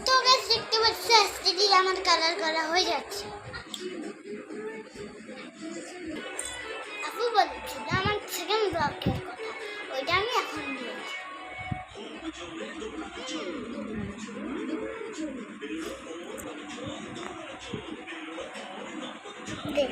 তো গাছ দেখতে পাচ্ছি আস্তে ধীরে আমার কালার করা হয়ে যাচ্ছে। আপু বলছিল আমার সেকেন্ড ব্লকের কথা, ওইটা আমি এখন দিয়েছি। দেখ